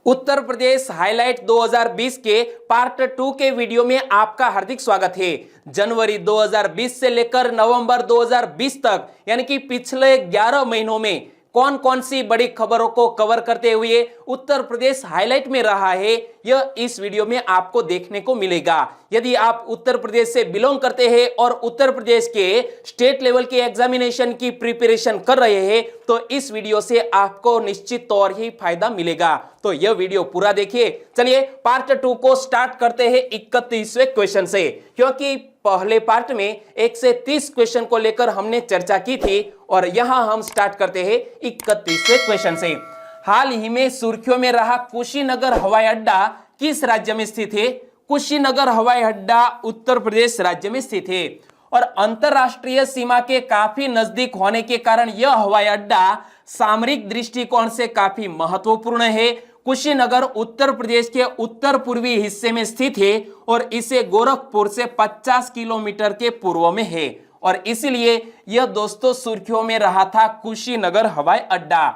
Uttar Pradesh highlight 2020 के part 2 के video में आपका हार्दिक स्वागत है। जनवरी 2020 से लेकर नवंबर 2020 तक यानी कि पिछले 11 महीनों में कौन कौन सी बड़ी खबरों को कवर करते हुए उत्तर प्रदेश हाईलाइट में रहा है, यह इस वीडियो में आपको देखने को मिलेगा। यदि आप उत्तर प्रदेश से बिलोंग करते हैं और उत्तर प्रदेश के स्टेट लेवल के एग्जामिनेशन की प्रिपरेशन कर रहे हैं तो इस वीडियो से आपको निश्चित तौर ही फायदा मिलेगा। तो यह वीडियो पूरा देखिए। चलिए पार्ट 2 को स्टार्ट करते हैं 31वें क्वेश्चन से, क्योंकि पहले पार्ट में 1 से 30 क्वेश्चन को लेकर हमने चर्चा की थी और यहां हम स्टार्ट करते हैं 31वें क्वेश्चन से। हाल ही में सुर्खियों में रहा कुशीनगर हवाई अड्डा किस राज्य में स्थित है? कुशीनगर हवाई अड्डा उत्तर प्रदेश राज्य में स्थित है और अंतरराष्ट्रीय सीमा के काफी नजदीक होने के कारण यह हवाई अड्डा सामरिक दृष्टिकोण से काफी महत्वपूर्ण है। कुशीनगर उत्तर प्रदेश के उत्तर पूर्वी हिस्से में स्थित है और इसे गोरखपुर से 50 किलोमीटर के पूर्व में है और इसलिए यह दोस्तों सुर्खियों में रहा था कुशीनगर हवाई अड्डा।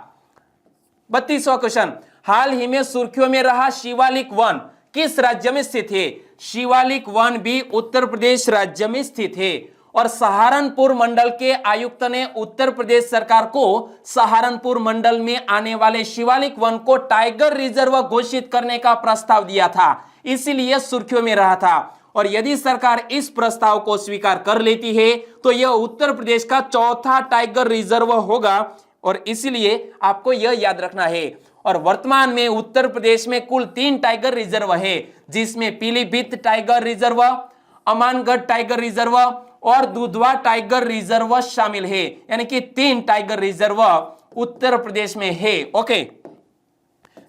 32वां क्वेश्चन, हाल ही में सुर्खियों में रहा शिवालिक वन किस राज्य में स्थित है? शिवालिक वन भी उत्तर प्रदेश राज्य में स्थित है और सहारनपुर मंडल के आयुक्त ने उत्तर प्रदेश सरकार को सहारनपुर मंडल में आने वाले शिवालिक वन को टाइगर रिजर्व घोषित करने का प्रस्ताव दिया था, इसीलिए सुर्खियों में रहा था। और यदि सरकार इस प्रस्ताव को स्वीकार कर लेती है तो यह उत्तर प्रदेश का चौथा टाइगर रिजर्व होगा और इसलिए आपको यह याद रखना है। और वर्तमान में उत्तर प्रदेश में कुल 3 टाइगर रिजर्व है, जिसमें Pilibhit tiger reserve, Amangarh tiger reserve और दुधवा टाइगर रिजर्व शामिल है, यानी कि 3 टाइगर रिजर्व उत्तर प्रदेश में है। ओके,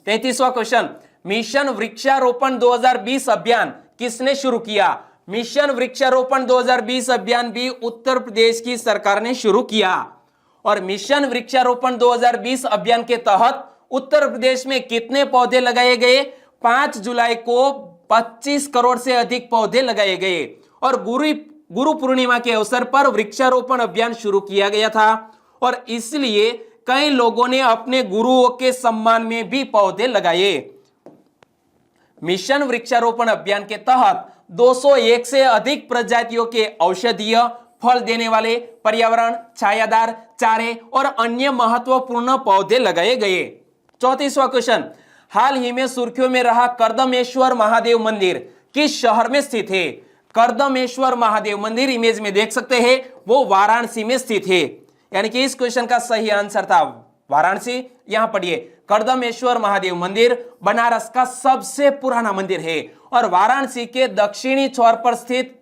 33वां क्वेश्चन, मिशन वृक्षारोपण 2020 अभियान किसने शुरू किया? मिशन वृक्षारोपण 2020 अभियान भी उत्तर प्रदेश की सरकार ने शुरू किया और मिशन वृक्षारोपण 2020 अभियान के तहत उत्तर प्रदेश में कितने पौधे लगाए गए? 5 जुलाई को 25 करोड़ से अधिक पौधे लगाए गए और गुरु पूर्णिमा के अवसर पर वृक्षारोपण अभियान शुरू किया गया था और इसलिए कई लोगों ने अपने गुरुओं के सम्मान में भी पौधे लगाए। मिशन वृक्षारोपण अभियान के तहत 201 से अधिक प्रजातियों के औषधीय, फल देने वाले, पर्यावरण, छायादार, चारे और अन्य महत्वपूर्ण पौधे लगाए गए। 34वां क्वेश्चन, हाल ही में सुर्खियों में रहा कर्दमेश्वर महादेव मंदिर किस शहर में स्थित है? कर्दमेश्वर महादेव मंदिर इमेज में देख सकते हैं, वो वाराणसी में स्थित है, यानी कि इस क्वेश्चन का सही आंसर था वाराणसी। यहां पढ़िए, कर्दमेश्वर महादेव मंदिर बनारस का सबसे पुराना मंदिर है और वाराणसी के दक्षिणी छोर पर स्थित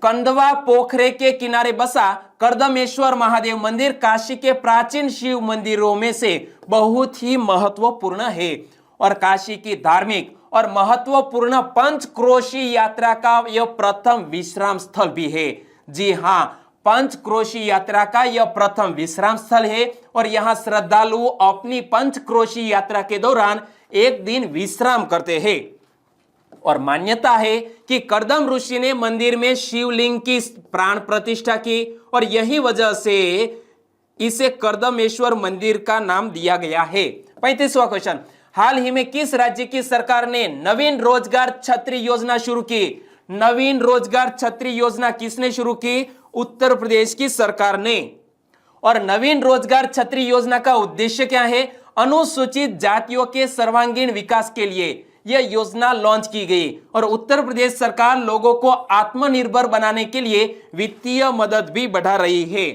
कंदवा पोखरे के किनारे बसा कर्दमेश्वर महादेव मंदिर काशी के प्राचीन शिव मंदिरों में से बहुत ही महत्वपूर्ण है और काशी की धार्मिक और महत्वपूर्ण पंचक्रोशी यात्रा का यह प्रथम विश्राम स्थल भी है। जी हां, पंचक्रोशी यात्रा का यह प्रथम विश्राम स्थल है और यहां श्रद्धालु अपनी पंचक्रोशी यात्रा के दौरान एक दिन विश्राम करते हैं और मान्यता है कि कर्दम ऋषि ने मंदिर में शिवलिंग की प्राण प्रतिष्ठा की और यही वजह से इसे कर्दमेश्वर मंदिर का नाम दिया गया है। 35वां क्वेश्चन, हाल ही में किस राज्य की सरकार ने नवीन रोजगार छतरी योजना शुरू की? नवीन रोजगार छतरी योजना किसने शुरू की? उत्तर प्रदेश की सरकार ने। और नवीन रोजगार छतरी योजना का उद्देश्य क्या है? अनुसूचित जातियों के सर्वांगीण विकास के लिए यह योजना लॉन्च की गई और उत्तर प्रदेश सरकार लोगों को आत्मनिर्भर बनाने के लिए वित्तीय मदद भी बढ़ा रही है।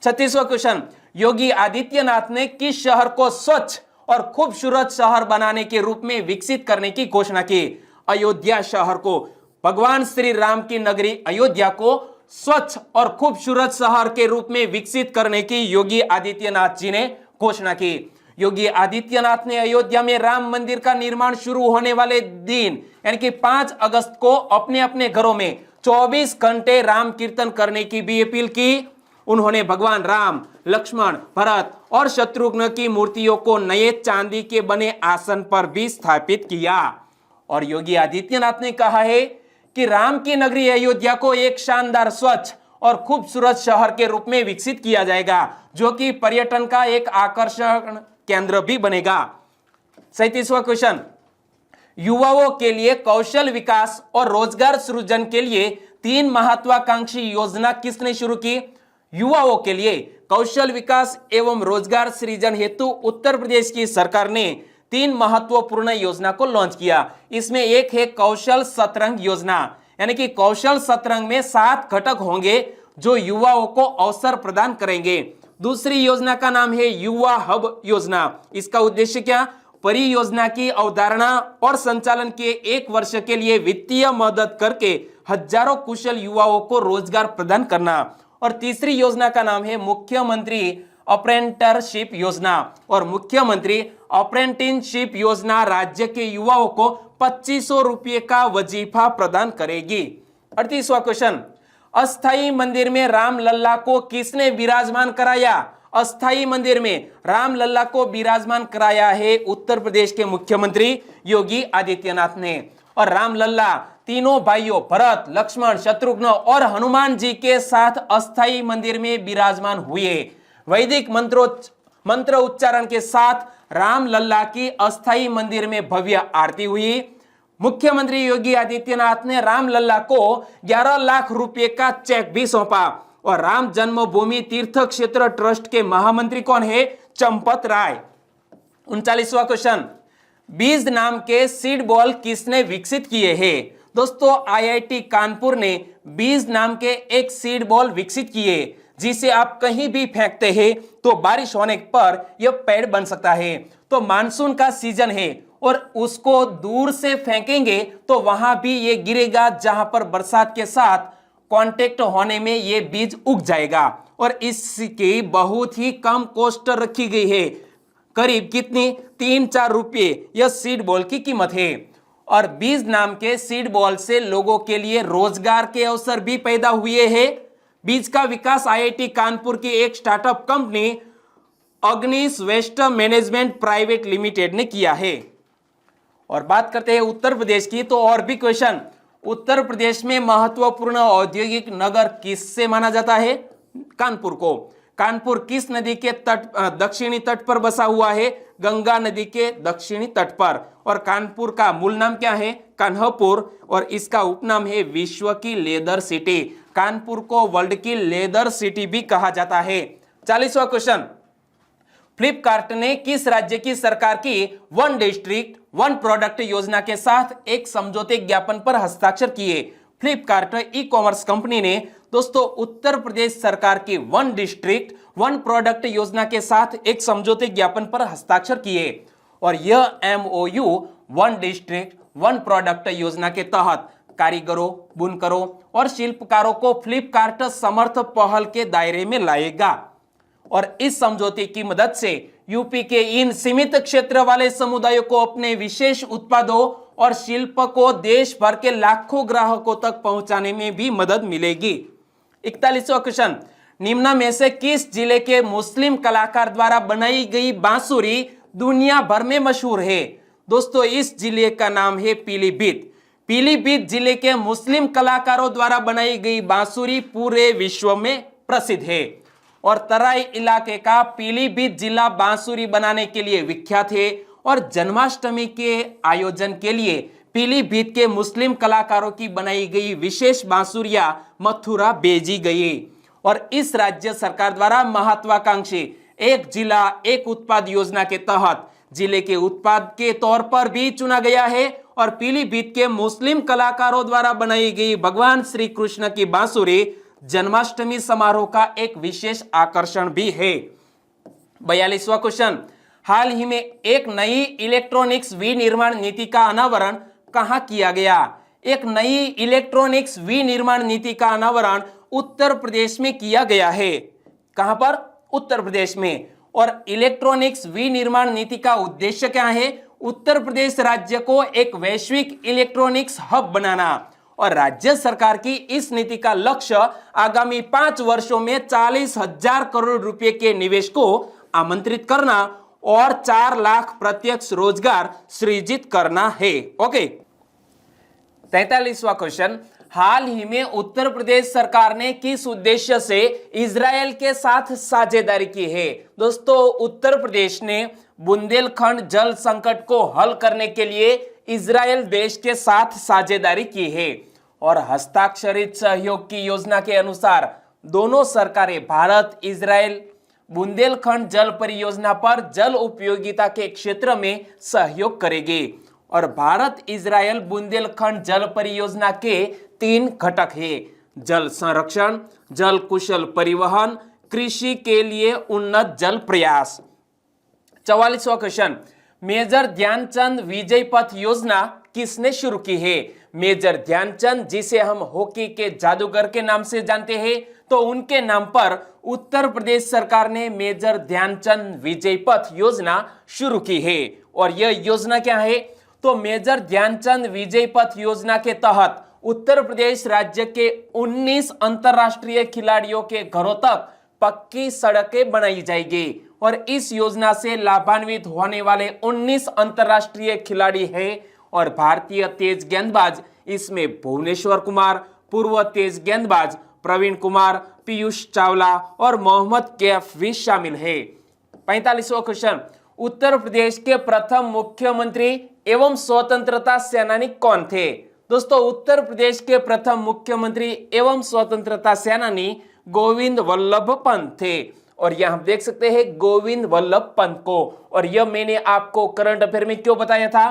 36वां क्वेश्चन, योगी आदित्यनाथ ने किस शहर को स्वच्छ और खूबसूरत शहर बनाने के रूप में विकसित करने की घोषणा की? अयोध्या शहर को, भगवान श्री राम की नगरी अयोध्या को स्वच्छ और खूबसूरत शहर के रूप में विकसित करने की योगी आदित्यनाथ जी ने घोषणा की। योगी आदित्यनाथ ने अयोध्या में राम मंदिर का निर्माण शुरू होने वाले दिन यानी कि 5 अगस्त को अपने अपने घरों में 24 घंटे राम कीर्तन करने की भी अपील की। उन्होंने भगवान राम, लक्ष्मण, भरत और शत्रुघ्न की मूर्तियों को नए चांदी के बने आसन पर भी स्थापित किया और योगी आदित्यनाथ ने कहा है कि राम की नगरी अयोध्या को एक शानदार, स्वच्छ और खूबसूरत शहर के रूप में विकसित किया जाएगा, जो कि पर्यटन का एक आकर्षण केंद्र भी बनेगा। 37वां क्वेश्चन, युवाओं के लिए कौशल विकास और रोजगार सृजन के लिए 3 महत्वाकांक्षी योजना किसने शुरू की? युवाओं के लिए कौशल विकास एवं रोजगार सृजन हेतु उत्तर प्रदेश की सरकार ने 3 महत्वपूर्ण योजना को लॉन्च किया। इसमें एक है कौशल सतरंग योजना, यानी कि कौशल सतरंग में 7 घटक होंगे जो युवाओं को अवसर प्रदान करेंगे। दूसरी योजना का नाम है युवा हब योजना। इसका उद्देश्य क्या? परियोजना की अवधारणा और संचालन के 1 वर्ष के लिए वित्तीय मदद करके हजारों कुशल युवाओं को रोजगार प्रदान करना। और तीसरी योजना का नाम है मुख्यमंत्री अप्रेंटिसशिप योजना। और मुख्यमंत्री अप्रेंटिसशिप योजना राज्य के युवाओं को 2500 रुपये का वजीफा प्रदान करेगी। 38वां क्वेश्चन, अस्थाई मंदिर में राम लल्ला को किसने विराजमान कराया? अस्थाई मंदिर में राम लल्ला को विराजमान कराया है उत्तर प्रदेश के मुख्यमंत्री योगी आदित्यनाथ ने। और राम लल्ला तीनों भाइयों भरत, लक्ष्मण, शत्रुघ्न और हनुमान जी के साथ अस्थाई मंदिर में विराजमान हुए। वैदिक मंत्र उच्चारण के साथ राम लल्ला की अस्थाई मंदिर में भव्य आरती हुई। मुख्यमंत्री योगी आदित्यनाथ ने राम लल्ला को 11 लाख रुपए का चेक भी सौंपा। और राम जन्मभूमि तीर्थ क्षेत्र ट्रस्ट के महामंत्री कौन है? चंपत राय। 39वां क्वेश्चन, बीज नाम के सीड बॉल किसने विकसित किए हैं? दोस्तों, आईआईटी कानपुर ने बीज नाम के एक सीड बॉल विकसित किए जिसे आप कहीं भी फेंकते हैं तो बारिश होने पर यह पेड़ बन सकता है। तो मानसून का सीजन है और उसको दूर से फेंकेंगे तो वहां भी ये गिरेगा जहां पर बरसात के साथ कांटेक्ट होने में ये बीज उग जाएगा। और इसकी बहुत ही कम कॉस्ट रखी गई है, करीब कितनी? 3-4 रुपये यह सीड बॉल की कीमत है। और बीज नाम के सीड बॉल से लोगों के लिए रोजगार के अवसर भी पैदा हुए हैं। बीज का विकास आईआईटी कानपुर की एक startup company Agnis waste management private limited ने किया है। और बात करते हैं उत्तर प्रदेश की, तो और भी क्वेश्चन। उत्तर प्रदेश में महत्वपूर्ण औद्योगिक नगर किससे माना जाता है? कानपुर को। कानपुर किस नदी के दक्षिणी तट पर बसा हुआ है? गंगा नदी के दक्षिणी तट पर। और कानपुर का मूल नाम क्या है? कान्हपुर। और इसका उपनाम है विश्व की लेदर सिटी। कानपुर को वर्ल्ड की लेदर सिटी भी कहा जाता है। 40वां क्वेश्चन, फ्लिपकार्ट ने किस राज्य की सरकार की 1 डिस्ट्रिक्ट 1 प्रोडक्ट योजना के साथ एक समझौते ज्ञापन पर हस्ताक्षर किए? फ्लिपकार्ट ई कॉमर्स कंपनी ने दोस्तों उत्तर प्रदेश सरकार की 1 डिस्ट्रिक्ट 1 प्रोडक्ट योजना के साथ एक समझौते ज्ञापन पर हस्ताक्षर किए। और यह एमओयू 1 डिस्ट्रिक्ट 1 प्रोडक्ट योजना के तहत कारीगरों, बुनकरों और शिल्पकारों को फ्लिपकार्ट समर्थ पहल के दायरे में लाएगा। और इस समझौते की मदद से यूपी के इन सीमित क्षेत्र वाले समुदायों को अपने विशेष उत्पादों और शिल्प को देश भर के लाखों ग्राहकों तक पहुंचाने में भी मदद मिलेगी। 41वां क्वेश्चन, निम्न में से किस जिले के मुस्लिम कलाकार द्वारा बनाई गई बांसुरी दुनिया भर में मशहूर है? दोस्तों, इस जिले का नाम है पीलीभीत। पीलीभीत जिले के मुस्लिम कलाकारों द्वारा बनाई गई बांसुरी पूरे विश्व में प्रसिद्ध है। और तराई इलाके का पीलीभीत जिला बांसुरी बनाने के लिए विख्यात है। और जन्माष्टमी के आयोजन के लिए पीलीभीत के मुस्लिम कलाकारों की बनाई गई विशेष बांसुरियां मथुरा भेजी गई। और इस राज्य सरकार द्वारा महत्वाकांक्षी एक जिला एक उत्पाद योजना के तहत जिले के उत्पाद के तौर पर भी चुना गया है। और पीलीभीत के मुस्लिम कलाकारों द्वारा बनाई गई भगवान श्री कृष्ण की बांसुरी जन्माष्टमी समारोह का एक विशेष आकर्षण भी है। 42वां क्वेश्चन, हाल ही में एक नई इलेक्ट्रॉनिक्स विनिर्माण नीति का अनावरण कहां किया गया? एक नई इलेक्ट्रॉनिक्स विनिर्माण नीति का अनावरण उत्तर प्रदेश में किया गया है। कहां पर? उत्तर प्रदेश में। और इलेक्ट्रॉनिक्स विनिर्माण नीति का उद्देश्य क्या है? उत्तर प्रदेश राज्य को एक वैश्विक इलेक्ट्रॉनिक्स हब बनाना। और राज्य सरकार की इस नीति का लक्ष्य आगामी 5 वर्षों में 40,000 करोड़ रुपए के निवेश को आमंत्रित करना और 4 लाख प्रत्यक्ष रोजगार सृजित करना है। ओके। 43वां क्वेश्चन, हाल ही में उत्तर प्रदेश सरकार ने किस उद्देश्य से इजराइल के साथ साझेदारी की है? दोस्तों, उत्तर प्रदेश ने बुंदेलखंड जल संकट को हल करने के लिए इजरायल देश के साथ साझेदारी की है और हस्ताक्षरित सहयोग की योजना के अनुसार दोनों सरकारें भारत इजरायल बुंदेलखंड जल परियोजना पर जल उपयोगिता के क्षेत्र में सहयोग करेगी और भारत इजरायल बुंदेलखंड जल परियोजना के 3 घटक हैं: जल संरक्षण, जल कुशल परिवहन, कृषि के लिए उन्नत जल प्रयास। 44वां क्वेश्चन, मेजर ध्यानचंद विजय पथ योजना किसने शुरू की है? मेजर ध्यानचंद, जिसे हम हॉकी के जादूगर के नाम से जानते हैं, तो उनके नाम पर उत्तर प्रदेश सरकार ने मेजर ध्यानचंद विजय पथ योजना शुरू की है। और यह योजना क्या है? तो मेजर ध्यानचंद विजय पथ योजना के तहत उत्तर प्रदेश राज्य के 19 अंतरराष्ट्रीय खिलाड़ियों के घरों तक पक्की सड़कें बनाई जाएगी और इस योजना से लाभान्वित होने वाले 19 अंतरराष्ट्रीय खिलाड़ी हैं और भारतीय तेज गेंदबाज इसमें भुवनेश्वर कुमार, पूर्व तेज गेंदबाज प्रवीण कुमार, पीयूष चावला और मोहम्मद कैफ भी शामिल है। 45वां क्वेश्चन, उत्तर प्रदेश के प्रथम मुख्यमंत्री एवं स्वतंत्रता सेनानी कौन थे? दोस्तों, उत्तर प्रदेश के प्रथम मुख्यमंत्री एवं स्वतंत्रता सेनानी गोविंद वल्लभ पंत थे और यह हम देख सकते हैं गोविंद वल्लभ पंत को। और यह मैंने आपको करंट अफेयर में क्यों बताया था?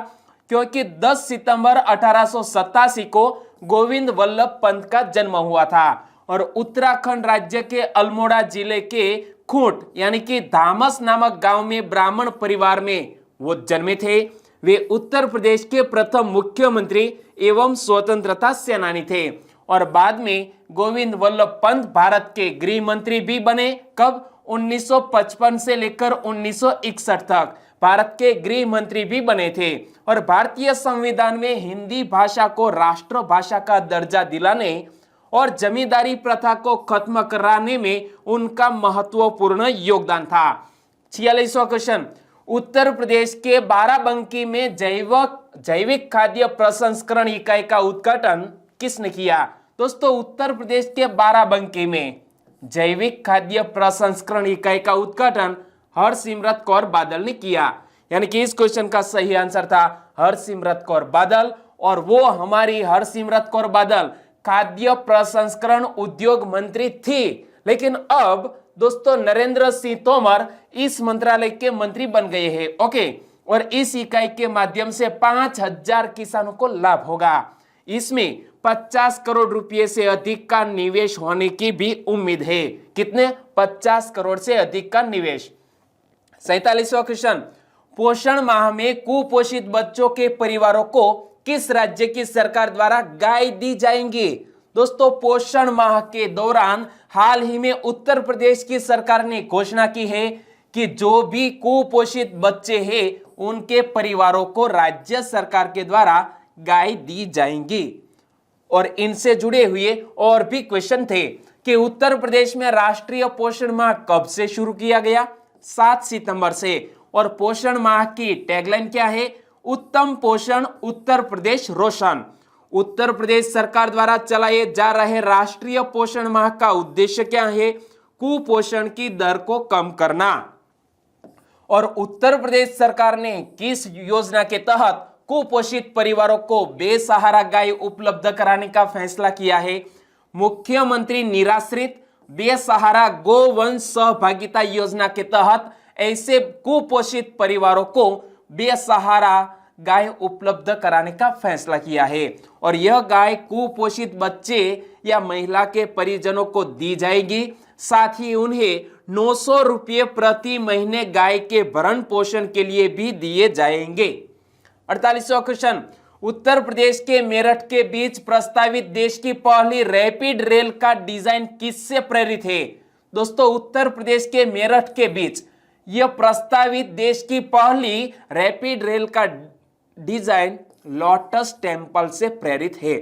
क्योंकि 10 सितंबर 1887 को गोविंद वल्लभ पंत का जन्म हुआ था और उत्तराखंड राज्य के अल्मोड़ा जिले के खूंट यानी कि धामस नामक गांव में ब्राह्मण परिवार में वो जन्मे थे। वे उत्तर प्रदेश के प्रथम मुख्यमंत्री एवं स्वतंत्रता सेनानी थे और बाद में गोविंद वल्लभ पंत भारत के गृह मंत्री भी बने। कब? 1955 से लेकर 1961 तक भारत के गृह मंत्री भी बने थे और भारतीय संविधान में हिंदी भाषा को राष्ट्र भाषा का दर्जा दिलाने और जमींदारी प्रथा को खत्म कराने में उनका महत्वपूर्ण योगदान था। 46वां क्वेश्चन, उत्तर प्रदेश के बाराबंकी में जैविक खाद्य प्रसंस्करण इकाई का उद्घाटन किसने किया? दोस्तों, उत्तर प्रदेश के बाराबंकी में जैविक खाद्य प्रसंस्करण इकाई का उद्घाटन हरसिमरत कौर बादल ने किया। यानी कि इस क्वेश्चन का सही आंसर था हरसिमरत कौर बादल और वो हमारी हरसिमरत कौर बादल खाद्य प्रसंस्करण उद्योग मंत्री थी, लेकिन अब दोस्तों नरेंद्र सिंह तोमर इस मंत्रालय के मंत्री बन गए हैं। ओके, और इस इकाई के माध्यम से 5000 किसानों को लाभ होगा। इसमें 50 करोड़ रुपए से अधिक का निवेश होने की भी उम्मीद है। कितने? 50 करोड़ से अधिक का निवेश। 47वां क्वेश्चन, पोषण माह में कुपोषित बच्चों के परिवारों को किस राज्य की सरकार द्वारा गाय दी जाएंगी? दोस्तों, पोषण माह के दौरान हाल ही में उत्तर प्रदेश की सरकार ने घोषणा की है कि जो भी कुपोषित बच्चे हैं उनके परिवारों को राज्य सरकार के द्वारा गाय दी जाएंगी। और इनसे जुड़े हुए और भी क्वेश्चन थे कि उत्तर प्रदेश में राष्ट्रीय पोषण माह कब से शुरू किया गया? 7 सितंबर से। और पोषण माह की टैगलाइन क्या है? उत्तम पोषण, उत्तर प्रदेश रोशन। उत्तर प्रदेश सरकार द्वारा चलाए जा रहे राष्ट्रीय पोषण माह का उद्देश्य क्या है? कुपोषण की दर को कम करना। और उत्तर प्रदेश सरकार ने किस योजना के तहत कुपोषित परिवारों को बेसहारा गाय उपलब्ध कराने का फैसला किया है? मुख्यमंत्री निराश्रित बेसहारा गोवंश सहभागिता योजना के तहत ऐसे कुपोषित परिवारों को बेसहारा गाय उपलब्ध कराने का फैसला किया है और यह गाय कुपोषित बच्चे या महिला के परिजनों को दी जाएगी। साथ ही उन्हें 900 रुपये प्रति महीने गाय के भरण पोषण के लिए भी दिए जाएंगे। 48वां क्वेश्चन, उत्तर प्रदेश के मेरठ के बीच प्रस्तावित देश की पहली रैपिड रेल का डिजाइन किससे प्रेरित है? दोस्तों, उत्तर प्रदेश के मेरठ के बीच यह प्रस्तावित देश की पहली रैपिड रेल का डिजाइन लोटस टेम्पल से प्रेरित है।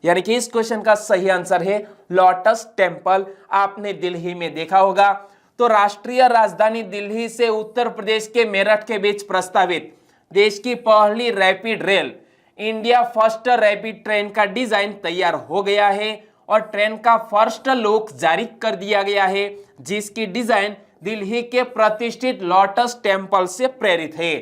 यानी कि इस क्वेश्चन का सही आंसर है लोटस टेम्पल। आपने दिल्ली में देखा होगा। तो राष्ट्रीय राजधानी दिल्ली से उत्तर प्रदेश के मेरठ के बीच प्रस्तावित देश की पहली rapid rail India first rapid train का डिजाइन तैयार हो गया है और ट्रेन का फर्स्ट लुक जारी कर दिया गया है, जिसकी डिजाइन दिल्ली के प्रतिष्ठित लोटस टेम्पल से प्रेरित है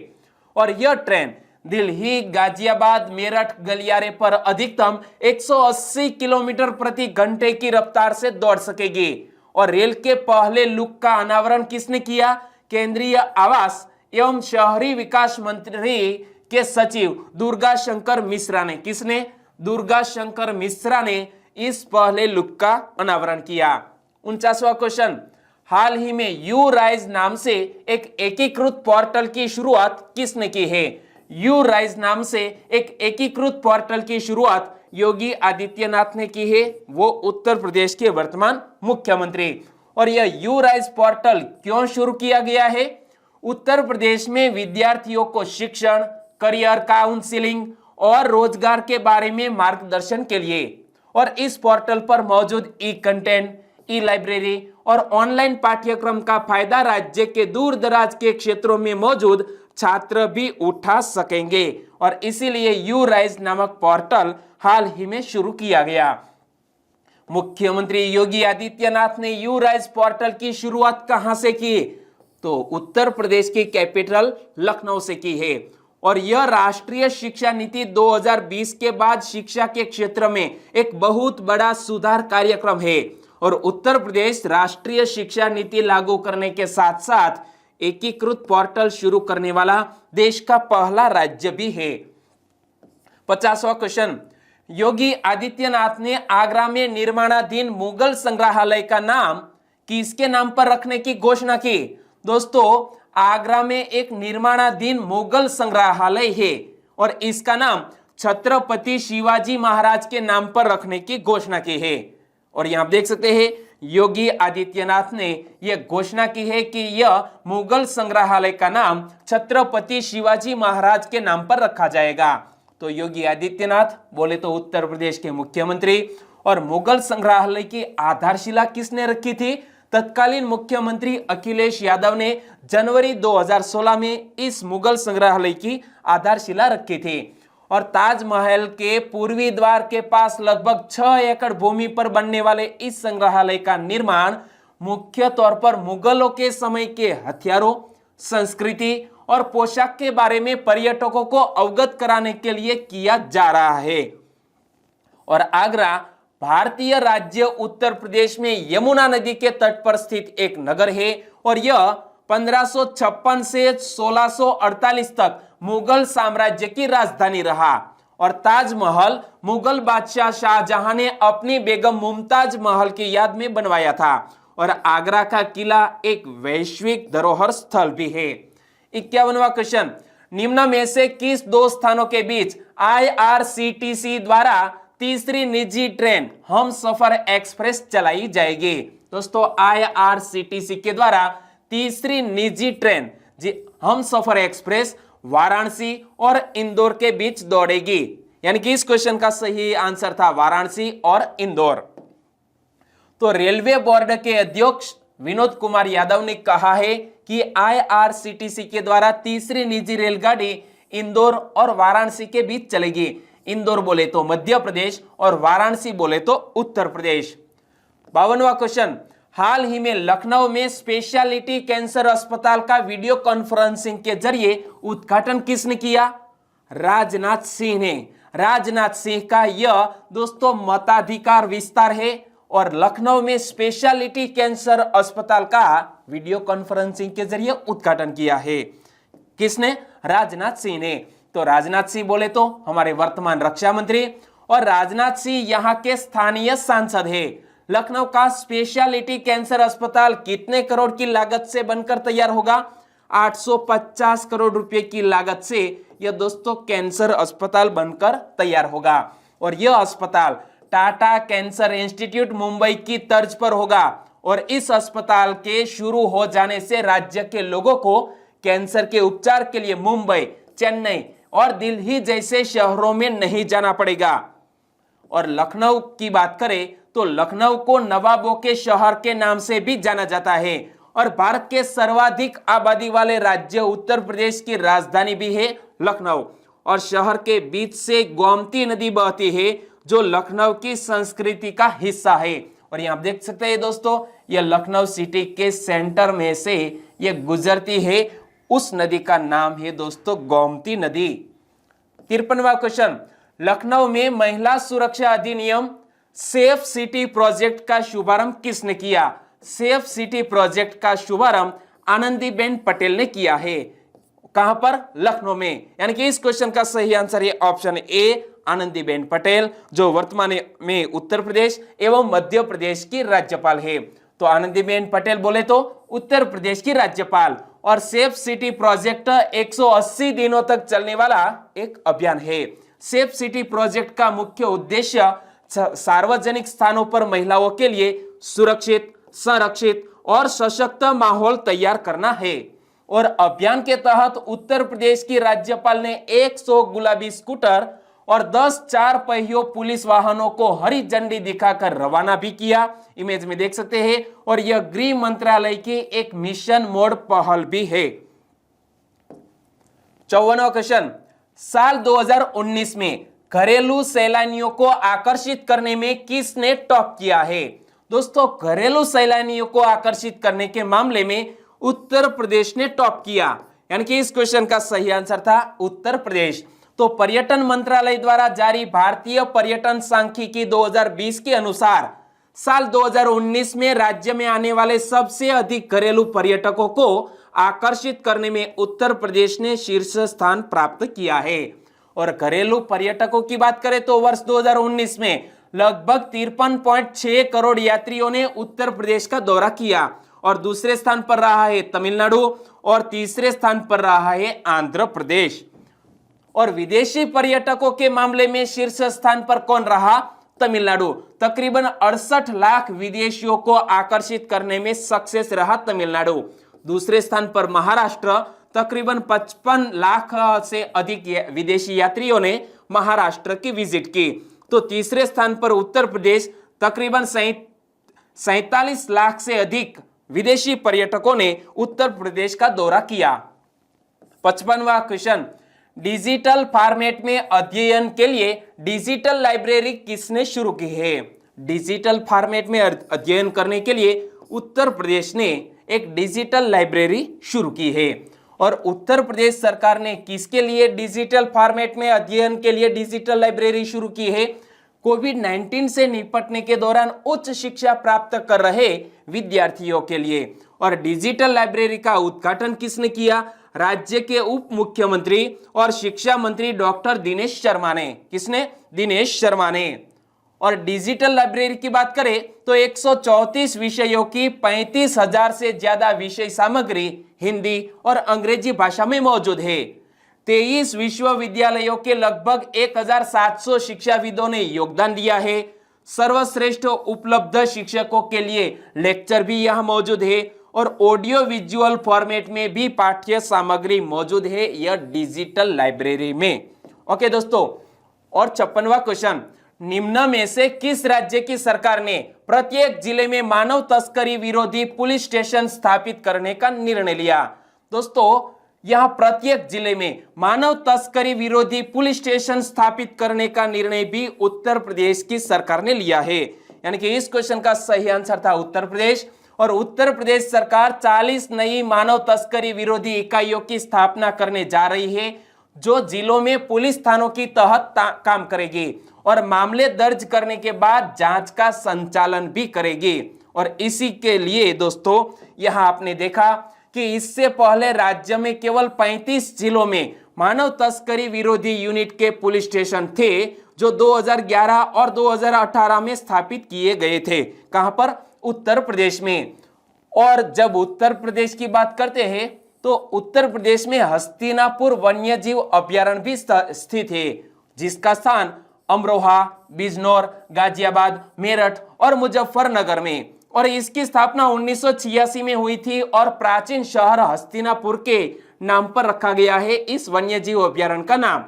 और यह ट्रेन दिल्ली गाजियाबाद मेरठ गलियारे पर अधिकतम 180 किलोमीटर प्रति घंटे की रफ्तार से दौड़ सकेगी। और रेल के पहले लुक का अनावरण किसने किया? केंद्रीय आवास एवं शहरी विकास मंत्री के सचिव दुर्गा शंकर मिश्रा ने। किसने? दुर्गा शंकर मिश्रा ने इस पहले लुक का अनावरण किया। 49वां क्वेश्चन, हाल ही में यू राइज नाम से एक एकीकृत पोर्टल की शुरुआत किसने की है? यू राइज नाम से एक एकीकृत पोर्टल की शुरुआत योगी आदित्यनाथ ने की है। वो उत्तर प्रदेश के वर्तमान मुख्यमंत्री। और यह यू राइज पोर्टल क्यों शुरू किया गया है? उत्तर प्रदेश में विद्यार्थियों को शिक्षण, करियर काउंसलिंग और रोजगार के बारे में मार्गदर्शन के लिए। और इस पोर्टल पर मौजूद ई कंटेंट, ई लाइब्रेरी और ऑनलाइन पाठ्यक्रम का फायदा राज्य के दूर दराज के क्षेत्रों में मौजूद छात्र भी उठा सकेंगे। और इसीलिए यू राइज नामक पोर्टल हाल ही में शुरू किया गया। मुख्यमंत्री योगी आदित्यनाथ ने यू राइज पोर्टल की शुरुआत कहां से की? तो उत्तर प्रदेश की कैपिटल लखनऊ से की है। और यह राष्ट्रीय शिक्षा नीति 2020 के बाद शिक्षा के क्षेत्र में एक बहुत बड़ा सुधार कार्यक्रम है। और उत्तर प्रदेश राष्ट्रीय शिक्षा नीति लागू करने के साथ साथ एकीकृत पोर्टल शुरू करने वाला देश का पहला राज्य भी है। 50वां क्वेश्चन, योगी आदित्यनाथ ने आगरा में निर्माणाधीन मुगल संग्रहालय का नाम किसके नाम पर रखने की घोषणा की? दोस्तों, आगरा में एक निर्माणाधीन मुगल संग्रहालय है और इसका नाम छत्रपति शिवाजी महाराज के नाम पर रखने की घोषणा की है। और यहां आप देख सकते हैं योगी आदित्यनाथ ने यह घोषणा की है कि यह मुगल संग्रहालय का नाम छत्रपति शिवाजी महाराज के नाम पर रखा जाएगा। तो योगी आदित्यनाथ बोले तो उत्तर प्रदेश के मुख्यमंत्री। और मुगल संग्रहालय की आधारशिला किसने रखी थी? तत्कालीन मुख्यमंत्री अखिलेश यादव ने जनवरी 2016 में इस मुगल संग्रहालय की आधारशिला रखी थी। और ताजमहल के पूर्वी द्वार के पास लगभग 6 एकड़ भूमि पर बनने वाले इस संग्रहालय का निर्माण मुख्य तौर पर मुगलों के समय के हथियारों, संस्कृति और पोशाक के बारे में पर्यटकों को अवगत कराने के लिए किया जा रहा है। और आगरा भारतीय राज्य उत्तर प्रदेश में यमुना नदी के तट पर स्थित एक नगर है और यह 1556 से 1648 तक मुगल साम्राज्य की राजधानी रहा। और ताजमहल मुगल बादशाह शाहजहां ने अपनी बेगम मुमताज महल की याद में बनवाया था। और आगरा का किला एक वैश्विक धरोहर स्थल भी है। 51वां क्वेश्चन, निम्न में से किस दो स्थानों के बीच IRCTC द्वारा तीसरी निजी ट्रेन हमसफर एक्सप्रेस चलाई जाएगी? दोस्तों, IRCTC के द्वारा तीसरी निजी ट्रेन हमसफर एक्सप्रेस वाराणसी और इंदौर के बीच दौड़ेगी। यानी कि इस क्वेश्चन का सही आंसर था वाराणसी और इंदौर। तो रेलवे बोर्ड के अध्यक्ष विनोद कुमार यादव ने कहा है कि IRCTC के द्वारा तीसरी निजी रेलगाड़ी इंदौर और वाराणसी के बीच चलेगी। इंदौर बोले तो मध्य प्रदेश और वाराणसी बोले तो उत्तर प्रदेश। 52वां क्वेश्चन, हाल ही में लखनऊ में स्पेशलिटी कैंसर अस्पताल का वीडियो कॉन्फ्रेंसिंग के जरिए उद्घाटन किसने किया? राजनाथ सिंह ने। राजनाथ सिंह का यह दोस्तों मताधिकार विस्तार है और लखनऊ में स्पेशलिटी कैंसर अस्पताल का वीडियो कॉन्फ्रेंसिंग के जरिए उद्घाटन किया है। किसने? राजनाथ सिंह ने। तो राजनाथ सिंह बोले तो हमारे वर्तमान रक्षा मंत्री और राजनाथ सिंह यहाँ के स्थानीय सांसद है। लखनऊ का स्पेशलिटी कैंसर अस्पताल कितने करोड़ की लागत से बनकर तैयार होगा? 850 करोड़ रुपए की लागत से यह दोस्तों कैंसर अस्पताल बनकर तैयार होगा। और यह अस्पताल टाटा कैंसर इंस्टीट्यूट मुंबई की तर्ज पर होगा। और इस अस्पताल के शुरू हो जाने से राज्य के लोगों को कैंसर के उपचार के लिए मुंबई, चेन्नई और दिल्ली जैसे शहरों में नहीं जाना पड़ेगा। और लखनऊ की बात करें तो लखनऊ को नवाबों के शहर के नाम से भी जाना जाता है। और भारत के सर्वाधिक आबादी वाले राज्य उत्तर प्रदेश की राजधानी भी है लखनऊ। और शहर के बीच से गोमती नदी बहती है जो लखनऊ की संस्कृति का हिस्सा है। और यहाँ आप देख सकते हैं दोस्तों, ये लखनऊ सिटी के सेंटर में से ये गुजरती है, उस नदी का नाम है दोस्तों गोमती नदी। 53वां क्वेश्चन, लखनऊ में महिला सुरक्षा अधिनियम सेफ सिटी प्रोजेक्ट का शुभारंभ किसने किया? सेफ सिटी प्रोजेक्ट का शुभारंभ आनंदीबेन पटेल ने किया है। कहां पर? लखनऊ में। यानी कि इस क्वेश्चन का सही आंसर है ऑप्शन ए, आनंदीबेन पटेल, जो वर्तमान में उत्तर प्रदेश एवं मध्य प्रदेश की राज्यपाल है। तो आनंदीबेन पटेल बोले तो उत्तर प्रदेश की राज्यपाल। और सेफ सिटी प्रोजेक्ट 180 दिनों तक चलने वाला एक अभियान है। सेफ सिटी प्रोजेक्ट का मुख्य उद्देश्य सार्वजनिक स्थानों पर महिलाओं के लिए सुरक्षित, संरक्षित और सशक्त माहौल तैयार करना है। और अभियान के तहत उत्तर प्रदेश की राज्यपाल ने 100 गुलाबी स्कूटर और 10 चार पहियों पुलिस वाहनों को हरी झंडी दिखाकर रवाना भी किया, इमेज में देख सकते हैं। और यह गृह मंत्रालय की एक मिशन मोड पहल भी है। 54वां क्वेश्चन, साल 2019 में घरेलू सैलानियों को आकर्षित करने में किसने टॉप किया है? दोस्तों, घरेलू सैलानियों को आकर्षित करने के मामले में उत्तर प्रदेश ने टॉप किया। यानी कि इस क्वेश्चन का सही आंसर था उत्तर प्रदेश। तो पर्यटन मंत्रालय द्वारा जारी भारतीय पर्यटन सांख्यिकी 2020 के अनुसार साल 2019 में राज्य में आने वाले सबसे अधिक घरेलू पर्यटकों को आकर्षित करने में उत्तर प्रदेश ने शीर्ष स्थान प्राप्त किया है। और घरेलू पर्यटकों की बात करें तो वर्ष 2019 में लगभग 53.6 करोड़ यात्रियों ने उत्तर प्रदेश का दौरा किया। और दूसरे स्थान पर रहा है तमिलनाडु और तीसरे स्थान पर रहा है आंध्र प्रदेश। और विदेशी पर्यटकों के मामले में शीर्ष स्थान पर कौन रहा? तमिलनाडु। तकरीबन 68 लाख विदेशियों को आकर्षित करने में सक्सेस रहा तमिलनाडु। दूसरे स्थान पर महाराष्ट्र, तकरीबन 55 लाख से अधिक विदेशी यात्रियों ने महाराष्ट्र की विजिट की। तो तीसरे स्थान पर उत्तर प्रदेश, तकरीबन 47 लाख से अधिक विदेशी पर्यटकों ने उत्तर प्रदेश का दौरा किया। 55वां क्वेश्चन, डिजिटल फॉर्मेट में अध्ययन के लिए डिजिटल लाइब्रेरी किसने शुरू की है? डिजिटल फॉर्मेट में अध्ययन करने के लिए उत्तर प्रदेश ने एक डिजिटल लाइब्रेरी शुरू की है। और उत्तर प्रदेश सरकार ने किसके लिए डिजिटल फॉर्मेट में अध्ययन के लिए डिजिटल लाइब्रेरी शुरू की है? कोविड-19 से निपटने के दौरान उच्च शिक्षा प्राप्त कर रहे विद्यार्थियों के लिए। और डिजिटल लाइब्रेरी का उद्घाटन किसने किया? राज्य के उप मुख्यमंत्री और शिक्षा मंत्री डॉक्टर दिनेश शर्मा ने। किसने? दिनेश शर्मा ने। और डिजिटल लाइब्रेरी की बात करें तो 134 विषयों की 35,000 से ज्यादा विषय सामग्री हिंदी और अंग्रेजी भाषा में मौजूद है। 23 विश्वविद्यालयों के लगभग 1,700 शिक्षाविदों ने योगदान दिया है। सर्वश्रेष्ठ उपलब्ध शिक्षकों के लिए लेक्चर भी यहाँ मौजूद है। और ऑडियो विजुअल फॉर्मेट में भी पाठ्य सामग्री मौजूद है यह डिजिटल लाइब्रेरी में। ओके दोस्तों, और 56वां क्वेश्चन, निम्न में से किस राज्य की सरकार ने प्रत्येक जिले में मानव तस्करी विरोधी पुलिस स्टेशन स्थापित करने का निर्णय लिया? दोस्तों, यहां प्रत्येक जिले में मानव तस्करी विरोधी पुलिस स्टेशन स्थापित करने का निर्णय भी उत्तर प्रदेश की सरकार ने लिया है। यानी कि इस क्वेश्चन का सही आंसर था उत्तर प्रदेश। और उत्तर प्रदेश सरकार 40 नई मानव तस्करी विरोधी इकाइयों की स्थापना करने जा रही है, जो जिलों में पुलिस थानों की तहत काम करेगी और मामले दर्ज करने के बाद जांच का संचालन भी करेगी। और इसी के लिए दोस्तों यहां आपने देखा कि इससे पहले राज्य में केवल 35 जिलों में मानव तस्करी विरोधी यूनिट के पुलिस स्टेशन थे, जो 2011 और 2018 में स्थापित किए गए थे। कहां पर? उत्तर प्रदेश में। और जब उत्तर प्रदेश की बात करते हैं तो उत्तर प्रदेश में हस्तिनापुर वन्यजीव अभयारण्य भी स्थित है, जिसका स्थान अमरोहा, बिजनौर, गाजियाबाद, मेरठ और मुजफ्फरनगर में। और इसकी स्थापना 1986 में हुई थी और प्राचीन शहर हस्तिनापुर के नाम पर रखा गया है इस वन्यजीव अभयारण्य का नाम।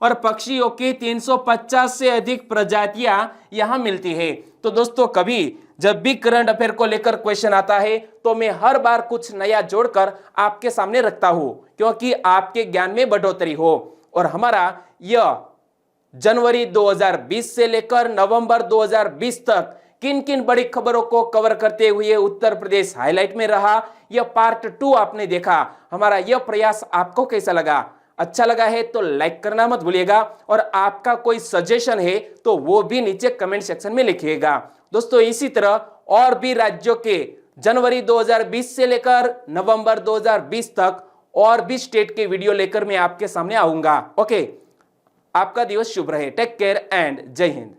और पक्षियों की 350 से अधिक प्रजातियां यहां मिलती है। तो दोस्तों, कभी जब भी करंट अफेयर को लेकर क्वेश्चन आता है तो मैं हर बार कुछ नया जोड़कर आपके सामने रखता हूं, क्योंकि आपके ज्ञान में बढ़ोतरी हो। और हमारा यह जनवरी 2020 से लेकर नवंबर 2020 तक किन किन बड़ी खबरों को कवर करते हुए उत्तर प्रदेश हाईलाइट में रहा, यह पार्ट 2 आपने देखा। हमारा यह प्रयास आपको कैसा लगा? अच्छा लगा है तो लाइक करना मत भूलिएगा, और आपका कोई सजेशन है तो वो भी नीचे कमेंट सेक्शन में लिखिएगा। दोस्तों, इसी तरह और भी राज्यों के जनवरी 2020 से लेकर नवंबर 2020 तक और भी स्टेट के वीडियो लेकर मैं आपके सामने आऊंगा। ओके, आपका दिवस शुभ रहे। टेक केयर एंड जय हिंद।